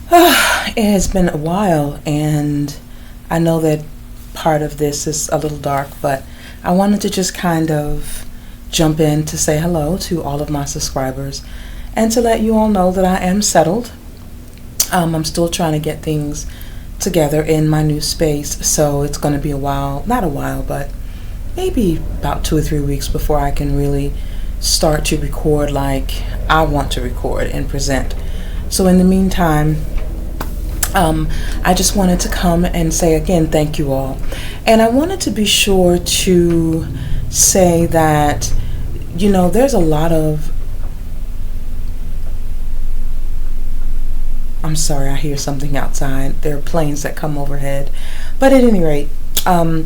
It has been a while, and I know that part of this is a little dark, but I wanted to just kind of jump in to say hello to all of my subscribers and to let you all know that I am settled. I'm still trying to get things together in my new space, so it's going to be a while, not a while, but maybe about 2 or 3 weeks before I can really start to record like I want to record and present. So in the meantime, I just wanted to come and say again, thank you all. And I wanted to be sure to say that, there's a lot of, I'm sorry, I hear something outside. There are planes that come overhead. But at any rate, I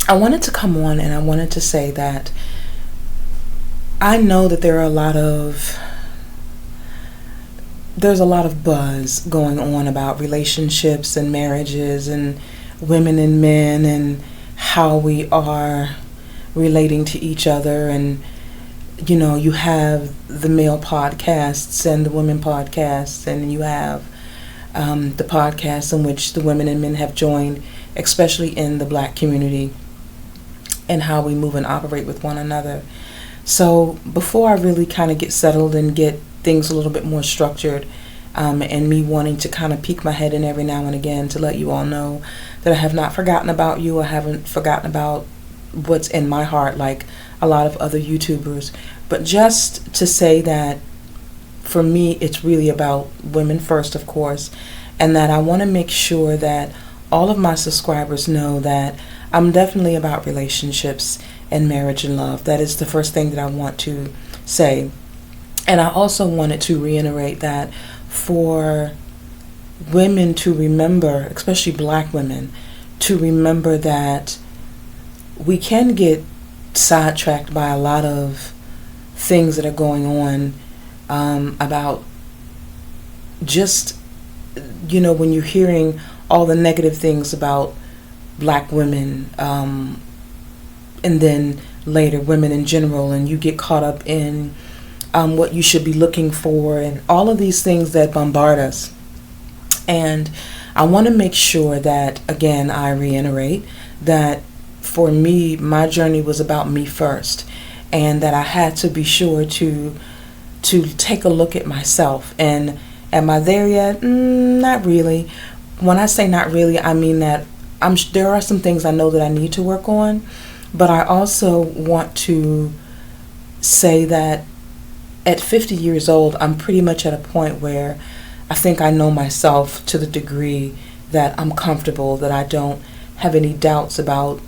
wanted to come on and I wanted to say that I know that there's a lot of buzz going on about relationships and marriages and women and men and how we are relating to each other. And you have the male podcasts and the women podcasts, and you have the podcasts in which the women and men have joined, especially in the Black community, and how we move and operate with one another. So before I really kind of get settled and get things a little bit more structured, and me wanting to kind of peek my head in every now and again to let you all know that I have not forgotten about you. I haven't forgotten about what's in my heart like a lot of other YouTubers. But just to say that for me, it's really about women first, of course, and that I want to make sure that all of my subscribers know that I'm definitely about relationships and marriage and love. That is the first thing that I want to say. And I also wanted to reiterate that for women to remember, especially Black women, to remember that we can get sidetracked by a lot of things that are going on about just, when you're hearing all the negative things about Black women, and then later women in general, and you get caught up in what you should be looking for and all of these things that bombard us. And I want to make sure that, again, I reiterate that for me, my journey was about me first, and that I had to be sure to take a look at myself. And am I there yet? Not really. When I say not really, I mean that there are some things I know that I need to work on, but I also want to say that at 50 years old, I'm pretty much at a point where I think I know myself to the degree that I'm comfortable, that I don't have any doubts about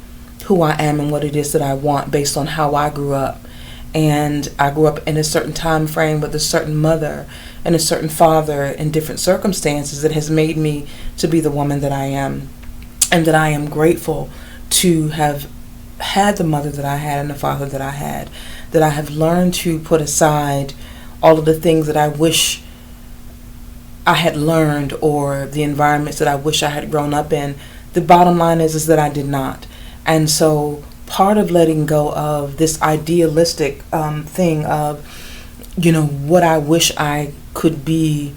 who I am and what it is that I want based on how I grew up. And I grew up in a certain time frame with a certain mother and a certain father in different circumstances that has made me to be the woman that I am. And that I am grateful to have had the mother that I had and the father that I had. That I have learned to put aside all of the things that I wish I had learned, or the environments that I wish I had grown up in. The bottom line is that I did not. And so part of letting go of this idealistic thing of, what I wish I could be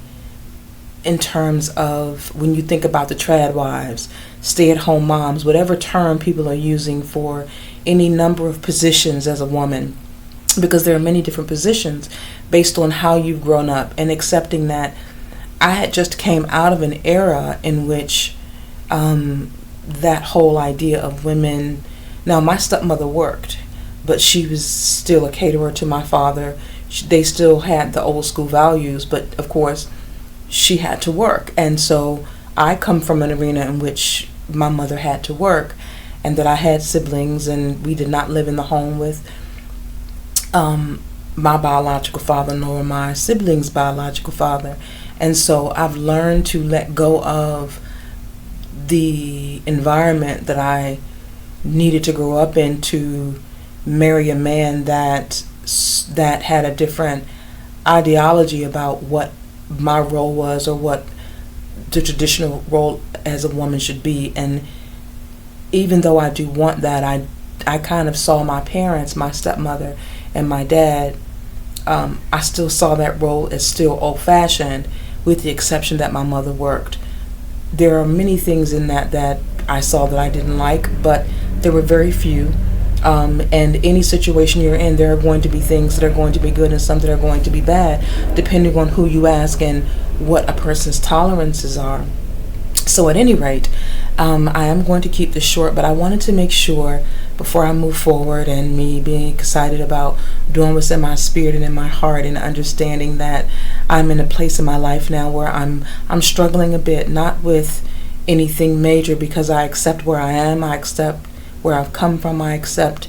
in terms of when you think about the trad wives, stay-at-home moms, whatever term people are using for any number of positions as a woman, because there are many different positions based on how you've grown up, and accepting that I had just came out of an era in which that whole idea of women. Now, my stepmother worked, but she was still a caterer to my father. They still had the old school values, but of course, she had to work. And so I come from an arena in which my mother had to work, and that I had siblings, and we did not live in the home with my biological father nor my siblings' biological father. And so I've learned to let go of the environment that I needed to grow up in to marry a man that had a different ideology about what my role was, or what the traditional role as a woman should be. And even though I do want that, I kind of saw my parents, my stepmother and my dad, I still saw that role as still old-fashioned, with the exception that my mother worked. There are many things in that I saw that I didn't like, but there were very few. And any situation you're in, there are going to be things that are going to be good and some that are going to be bad, depending on who you ask and what a person's tolerances are. So at any rate, I am going to keep this short, but I wanted to make sure before I move forward, and me being excited about doing what's in my spirit and in my heart, and understanding that I'm in a place in my life now where I'm struggling a bit, not with anything major, because I accept where I am, I accept where I've come from, I accept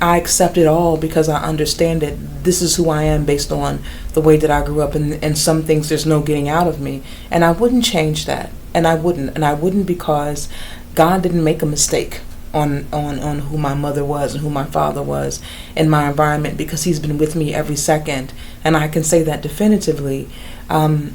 it all, because I understand that this is who I am based on the way that I grew up, and some things there's no getting out of me, and I wouldn't change that, and I wouldn't because God didn't make a mistake on who my mother was and who my father was in my environment, because he's been with me every second, and I can say that definitively. And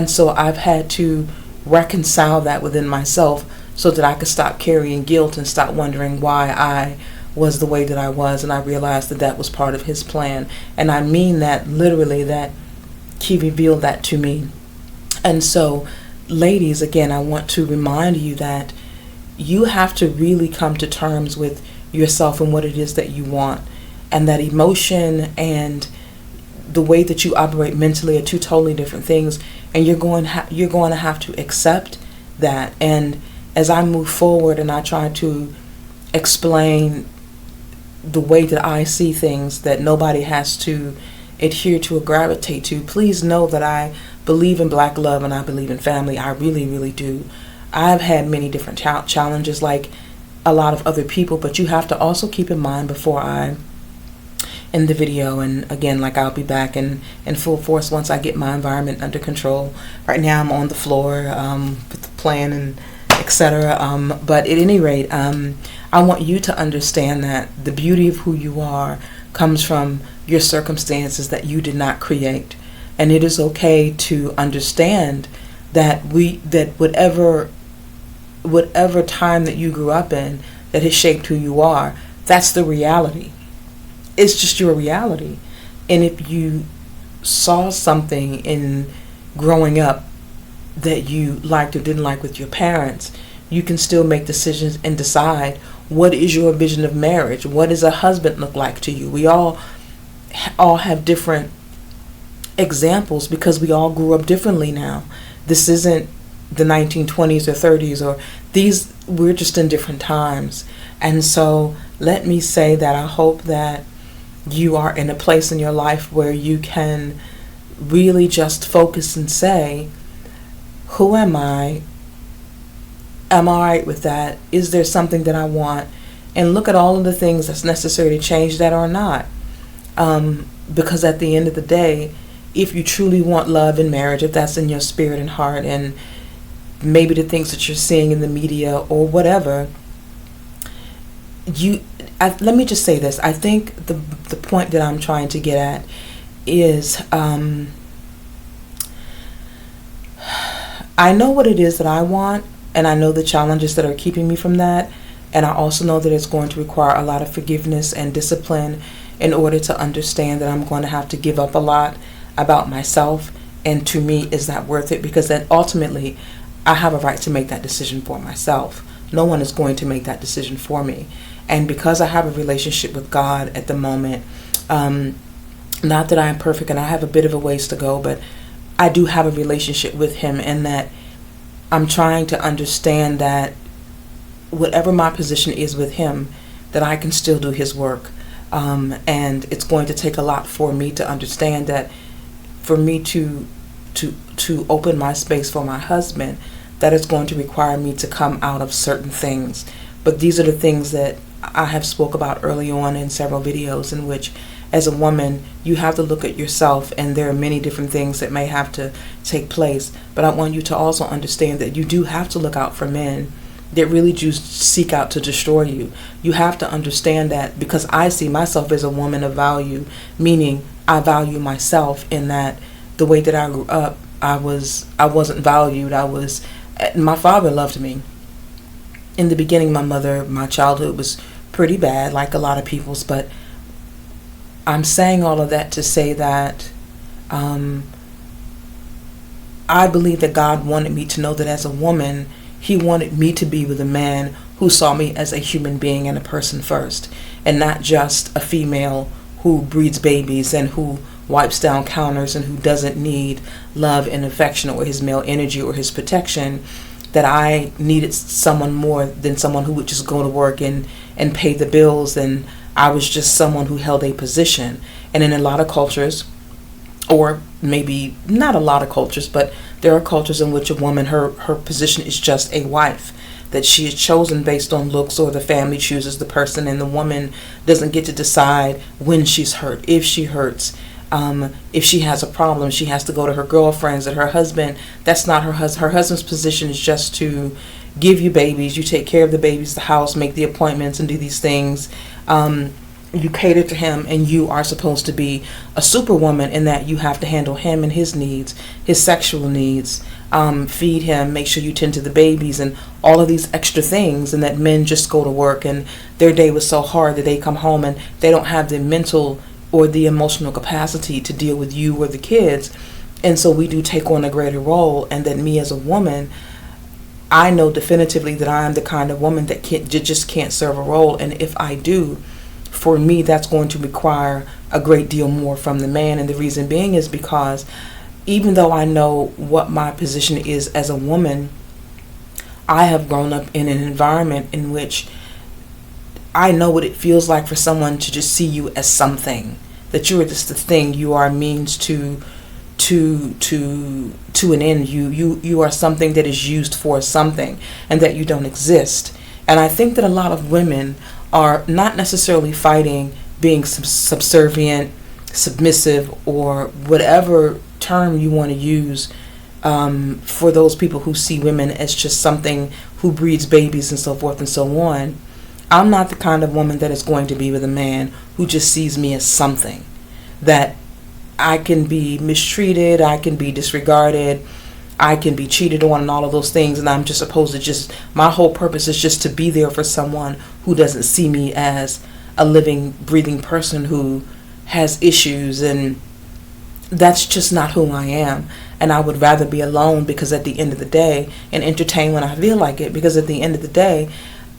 so I've had to reconcile that within myself so that I could stop carrying guilt and stop wondering why I was the way that I was, and I realized that that was part of his plan. And I mean that literally, that he revealed that to me. And so, ladies, again, I want to remind you that you have to really come to terms with yourself and what it is that you want, and that emotion and the way that you operate mentally are two totally different things, and you're going to have to accept that. And as I move forward and I try to explain the way that I see things, that nobody has to adhere to or gravitate to, please know that I believe in black love and I believe in family. I really, really do. I've had many different challenges like a lot of other people, but you have to also keep in mind before I end the video, and again, like, I'll be back in full force once I get my environment under control. Right now I'm on the floor with the plan and etc. But at any rate, I want you to understand that the beauty of who you are comes from your circumstances that you did not create. And it is okay to understand that whatever time that you grew up in that has shaped who you are, that's the reality. It's just your reality. And if you saw something in growing up that you liked or didn't like with your parents, you can still make decisions and decide what is your vision of marriage. What does a husband look like to you? We all have different examples because we all grew up differently now. This isn't the 1920s or 30s or these. We're just in different times. And so let me say that I hope that you are in a place in your life where you can really just focus and say, who am I? Am I all right with that? Is there something that I want? And look at all of the things that's necessary to change that or not. Because at the end of the day, if you truly want love in marriage, if that's in your spirit and heart, and maybe the things that you're seeing in the media or whatever, let me just say this. I think the point that I'm trying to get at is I know what it is that I want, and I know the challenges that are keeping me from that, and I also know that it's going to require a lot of forgiveness and discipline in order to understand that I'm going to have to give up a lot about myself, and to me, is that worth it? Because then ultimately, I have a right to make that decision for myself. No one is going to make that decision for me. And because I have a relationship with God at the moment, not that I am perfect and I have a bit of a ways to go, but I do have a relationship with Him, and that I'm trying to understand that whatever my position is with Him, that I can still do His work. And it's going to take a lot for me to understand that for me to open my space for my husband, that is going to require me to come out of certain things. But these are the things that I have spoke about early on in several videos, in which as a woman, you have to look at yourself, and there are many different things that may have to take place. But I want you to also understand that you do have to look out for men that really do seek out to destroy you. You have to understand that, because I see myself as a woman of value, meaning I value myself in that the way that I grew up, I wasn't valued. My father loved me. In the beginning, my childhood was pretty bad, like a lot of people's, but I'm saying all of that to say that I I believe that God wanted me to know that as a woman, He wanted me to be with a man who saw me as a human being and a person first, and not just a female who breeds babies and who wipes down counters and who doesn't need love and affection or his male energy or his protection. That I needed someone more than someone who would just go to work and pay the bills, and I was just someone who held a position. And in a lot of cultures, or maybe not a lot of cultures, but there are cultures in which a woman, her position is just a wife, that she is chosen based on looks, or the family chooses the person, and the woman doesn't get to decide when she's hurt, if she hurts. If she has a problem, she has to go to her girlfriends and her husband. That's not her husband. Her husband's position is just to give you babies. You take care of the babies, the house, make the appointments, and do these things. You cater to him, and you are supposed to be a superwoman in that you have to handle him and his needs, his sexual needs, feed him, make sure you tend to the babies, and all of these extra things. And that men just go to work, and their day was so hard that they come home and they don't have the mental or the emotional capacity to deal with you or the kids. And so we do take on a greater role, and that me as a woman, I know definitively that I am the kind of woman that just can't serve a role. And if I do, for me, that's going to require a great deal more from the man. And the reason being is because even though I know what my position is as a woman, I have grown up in an environment in which I know what it feels like for someone to just see you as something, that you are just the thing. You are a means to an end. You are something that is used for something, and that you don't exist. And I think that a lot of women are not necessarily fighting being subservient, submissive, or whatever term you want to use, for those people who see women as just something who breeds babies and so forth and so on. I'm not the kind of woman that is going to be with a man who just sees me as something, that I can be mistreated, I can be disregarded, I can be cheated on, and all of those things, and I'm just supposed to my whole purpose is just to be there for someone who doesn't see me as a living, breathing person who has issues. And that's just not who I am. And I would rather be alone, because at the end of the day, and entertain when I feel like it, because at the end of the day,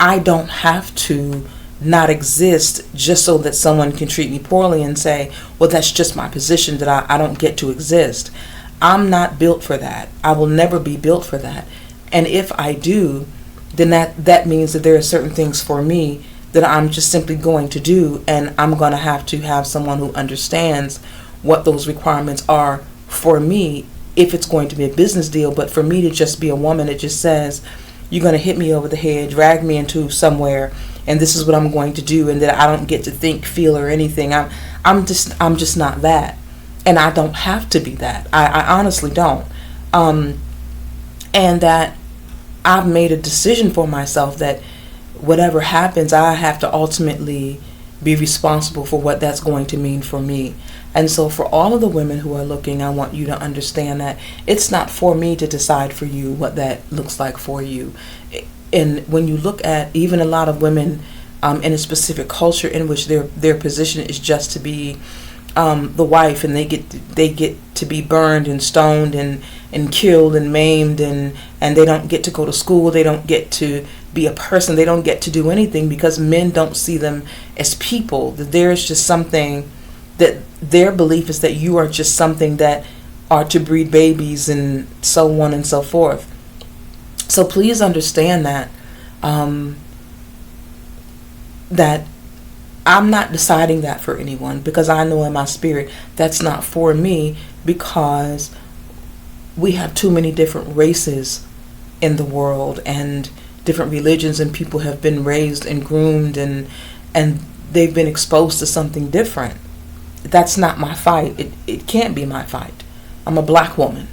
I don't have to not exist just so that someone can treat me poorly and say, well, that's just my position, that I don't get to exist. I'm not built for that. I will never be built for that. And if I do, then that means that there are certain things for me that I'm just simply going to do, and I'm going to have someone who understands what those requirements are for me, if it's going to be a business deal. But for me to just be a woman that just says, you're going to hit me over the head, drag me into somewhere, and this is what I'm going to do, and that I don't get to think, feel, or anything. I'm just not that. And I don't have to be that. I honestly don't. And that I've made a decision for myself that whatever happens, I have to ultimately be responsible for what that's going to mean for me. And so for all of the women who are looking, I want you to understand that it's not for me to decide for you what that looks like for you. And when you look at even a lot of women in a specific culture in which their position is just to be the wife, and they get to be burned and stoned and killed and maimed, and they don't get to go to school, they don't get to be a person, they don't get to do anything, because men don't see them as people. That there's just something, that their belief is that you are just something that are to breed babies and so on and so forth. So please understand that that I'm not deciding that for anyone, because I know in my spirit that's not for me, because we have too many different races in the world and different religions, and people have been raised and groomed and they've been exposed to something different. That's not my fight. It can't be my fight. I'm a black woman,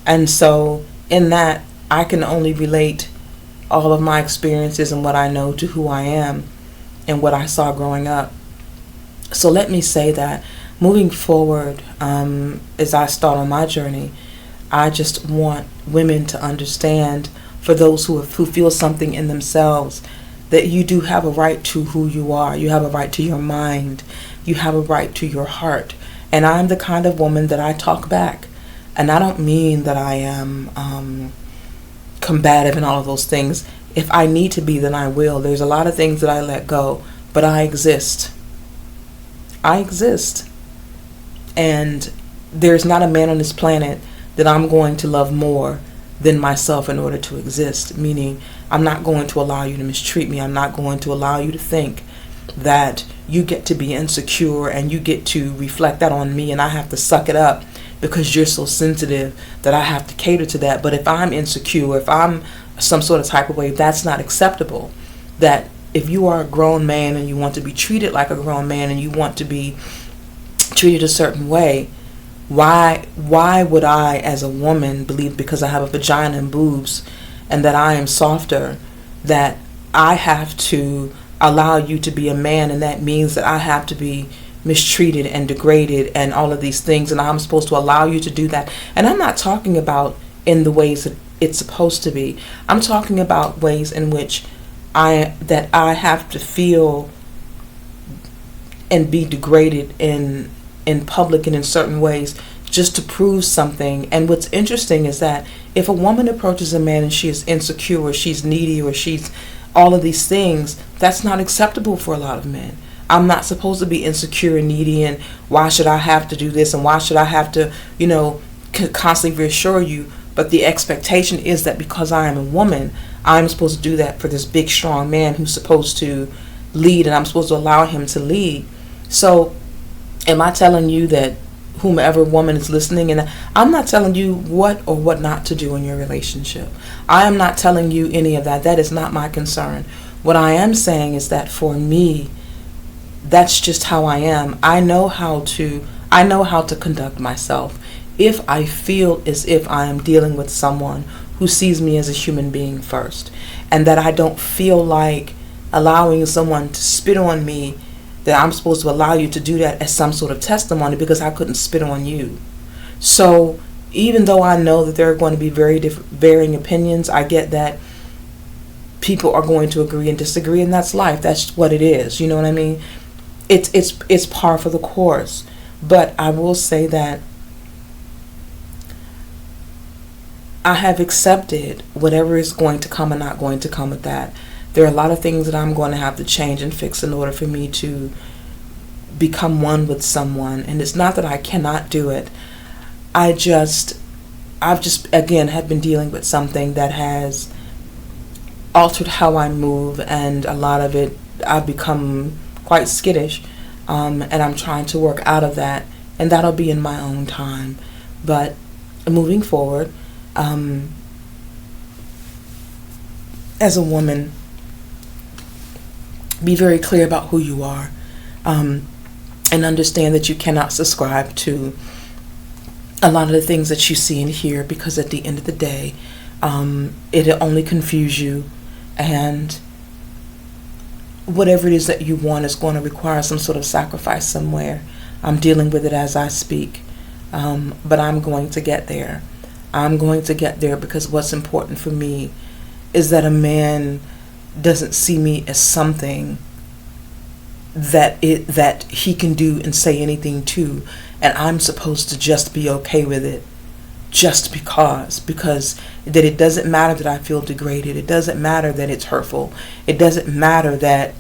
and so in that I can only relate all of my experiences and what I know to who I am and what I saw growing up. So let me say that moving forward, as I start on my journey, I just want women to understand, for those who feel something in themselves, that you do have a right to who you are. You have a right to your mind. You have a right to your heart. And I'm the kind of woman that I talk back. And I don't mean that I am combative and all of those things. If I need to be, then I will. There's a lot of things that I let go, but I exist. I exist. And there's not a man on this planet that I'm going to love more than myself in order to exist. Meaning, I'm not going to allow you to mistreat me. I'm not going to allow you to think that you get to be insecure and you get to reflect that on me and I have to suck it up because you're so sensitive that I have to cater to that. But if I'm insecure, if I'm some sort of type of way, that's not acceptable. That if you are a grown man and you want to be treated like a grown man and you want to be treated a certain way, why would I as a woman believe because I have a vagina and boobs and that I am softer that I have to allow you to be a man, and that means that I have to be mistreated and degraded and all of these things, and I'm supposed to allow you to do that? And I'm not talking about in the ways that it's supposed to be. I'm talking about ways in which I have to feel and be degraded in public and in certain ways just to prove something. And what's interesting is that if a woman approaches a man and she is insecure or she's needy or she's all of these things, that's not acceptable for a lot of men. I'm not supposed to be insecure and needy and why should I have to do this and why should I have to, constantly reassure you. But the expectation is that because I am a woman, I'm supposed to do that for this big, strong man who's supposed to lead, and I'm supposed to allow him to lead. So am I telling you that whomever woman is listening, and I'm not telling you what or what not to do in your relationship. I am not telling you any of that. That is not my concern. What I am saying is that for me, that's just how I am. I know how to conduct myself if I feel as if I am dealing with someone who sees me as a human being first, and that I don't feel like allowing someone to spit on me, that I'm supposed to allow you to do that as some sort of testimony because I couldn't spit on you. So even though I know that there are going to be varying opinions, I get that people are going to agree and disagree, and that's life. That's what it is. You know what I mean? It's par for the course. But I will say that I have accepted whatever is going to come and not going to come with that. There are a lot of things that I'm going to have to change and fix in order for me to become one with someone. And it's not that I cannot do it. I've just again have been dealing with something that has altered how I move, and a lot of it I've become quite skittish, and I'm trying to work out of that, and that'll be in my own time. But moving forward, as a woman, be very clear about who you are, and understand that you cannot subscribe to a lot of the things that you see and hear, because at the end of the day, it'll only confuse you, and whatever it is that you want is going to require some sort of sacrifice somewhere. I'm dealing with it as I speak, but I'm going to get there. I'm going to get there because what's important for me is that a man doesn't see me as something that he can do and say anything to, and I'm supposed to just be okay with it just because that it doesn't matter that I feel degraded. It doesn't matter that it's hurtful. It doesn't matter that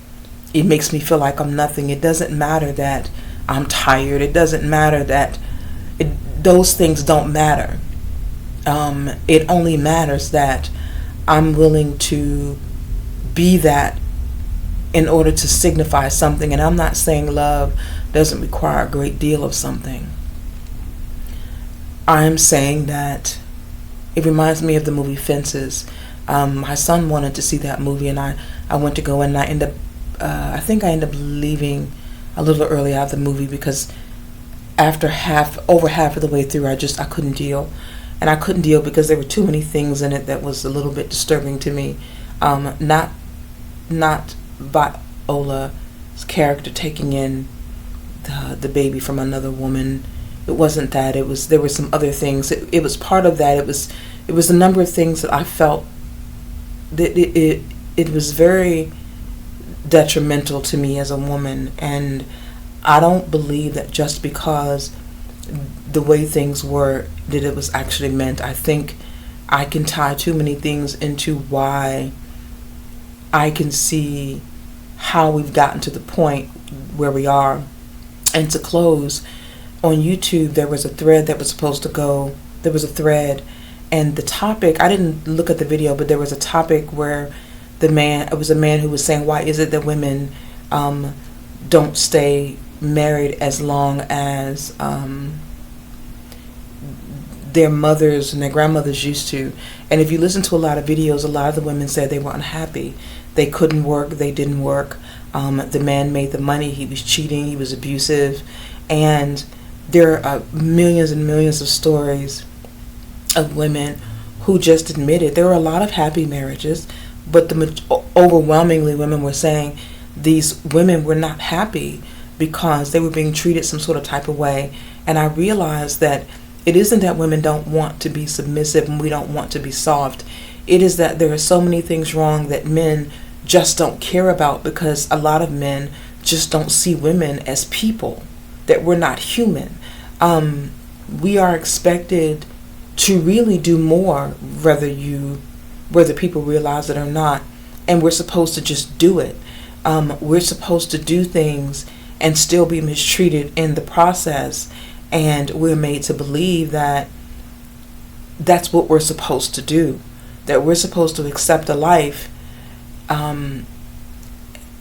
it makes me feel like I'm nothing. It doesn't matter that I'm tired. It doesn't matter that those things don't matter. It only matters that I'm willing to be that in order to signify something. And I'm not saying love doesn't require a great deal of something. I'm saying that it reminds me of the movie Fences. My son wanted to see that movie, and I went to go, and I ended up leaving a little early out of the movie because over half of the way through, I couldn't deal. And I couldn't deal because there were too many things in it that was a little bit disturbing to me. Not Viola's character taking in the baby from another woman. It wasn't that. There were some other things. It was part of that. It was a number of things that I felt that it was very detrimental to me as a woman. And I don't believe that just because the way things were, that it was actually meant. I think I can tie too many things into why I can see how we've gotten to the point where we are. And to close, on YouTube there was a thread that was supposed to go, there was a thread, and the topic, I didn't look at the video, but there was a topic where it was a man who was saying, why is it that women don't stay married as long as their mothers and their grandmothers used to? And if you listen to a lot of videos, a lot of the women said they were unhappy. They couldn't work, they didn't work. The man made the money, he was cheating, he was abusive. And there are millions and millions of stories of women who just admitted there were a lot of happy marriages, but overwhelmingly women were saying these women were not happy because they were being treated some sort of type of way. And I realized that it isn't that women don't want to be submissive and we don't want to be soft. It is that there are so many things wrong that men just don't care about, because a lot of men just don't see women as people, that we're not human. We are expected to really do more, whether people realize it or not, and we're supposed to just do it. We're supposed to do things and still be mistreated in the process, and we're made to believe that that's what we're supposed to do, that we're supposed to accept a life.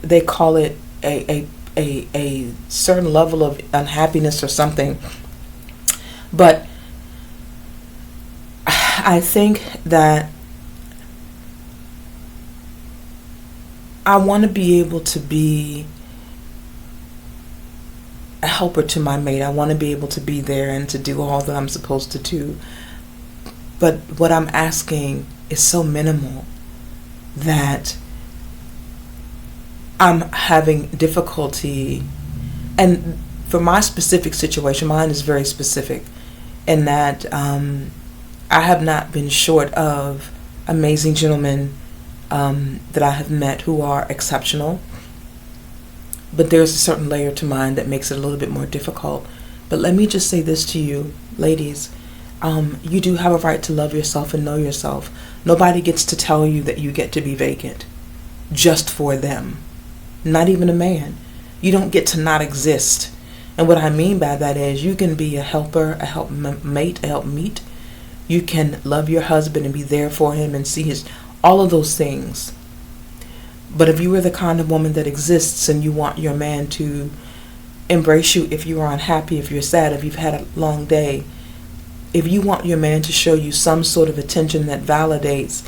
They call it a certain level of unhappiness or something. But I think that I want to be able to be a helper to my mate. I want to be able to be there and to do all that I'm supposed to do. But what I'm asking is so minimal that I'm having difficulty. And for my specific situation, mine is very specific in that I have not been short of amazing gentlemen that I have met who are exceptional. But there's a certain layer to mine that makes it a little bit more difficult. But let me just say this to you, ladies. You do have a right to love yourself and know yourself. Nobody gets to tell you that you get to be vacant just for them. Not even a man. You don't get to not exist. And what I mean by that is you can be a helper, a helpmate, a helpmeet. You can love your husband and be there for him and see all of those things. But if you are the kind of woman that exists and you want your man to embrace you if you are unhappy, if you're sad, if you've had a long day, if you want your man to show you some sort of attention that validates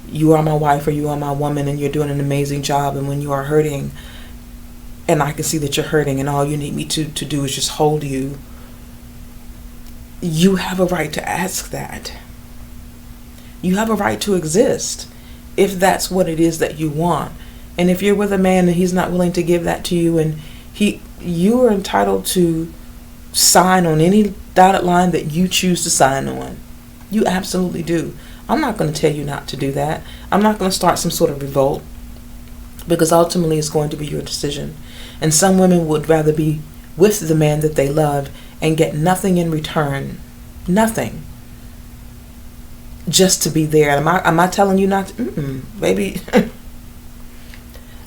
you are my wife or you are my woman and you're doing an amazing job, and when you are hurting and I can see that you're hurting and all you need me to do is just hold you, you have a right to ask that. You have a right to exist if that's what it is that you want. And if you're with a man and he's not willing to give that to you, and you are entitled to sign on any dotted line that you choose to sign on. You absolutely do. I'm not going to tell you not to do that. I'm not going to start some sort of revolt, because ultimately it's going to be your decision. And some women would rather be with the man that they love and get nothing in return. Nothing. Just to be there. Am I telling you not to? Baby.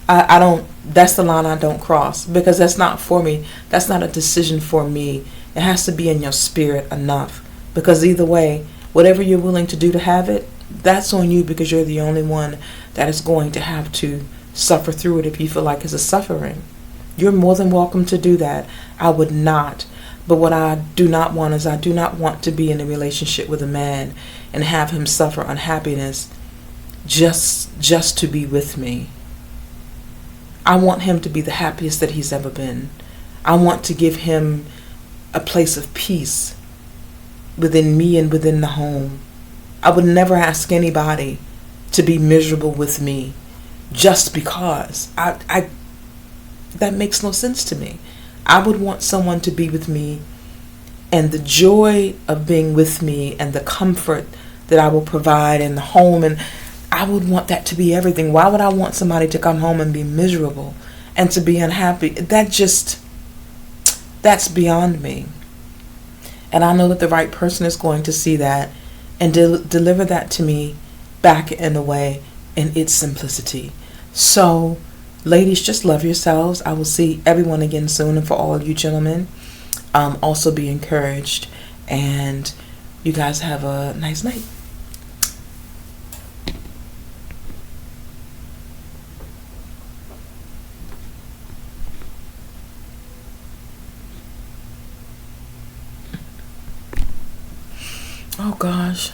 I don't, that's the line I don't cross, because that's not for me. That's not a decision for me. It has to be in your spirit enough, because either way, whatever you're willing to do to have it, that's on you, because you're the only one that is going to have to suffer through it if you feel like it's a suffering. You're more than welcome to do that. I would not. But what I do not want is I do not want to be in a relationship with a man and have him suffer unhappiness just to be with me. I want him to be the happiest that he's ever been. I want to give him a place of peace within me and within the home. I would never ask anybody to be miserable with me just because. That makes no sense to me. I would want someone to be with me, and the joy of being with me and the comfort that I will provide in the home, and I would want that to be everything. Why would I want somebody to come home and be miserable and to be unhappy? That's beyond me. And I know that the right person is going to see that and deliver that to me back in a way in its simplicity. So, ladies, just love yourselves. I will see everyone again soon. And for all of you gentlemen, also be encouraged. And you guys have a nice night. Oh gosh.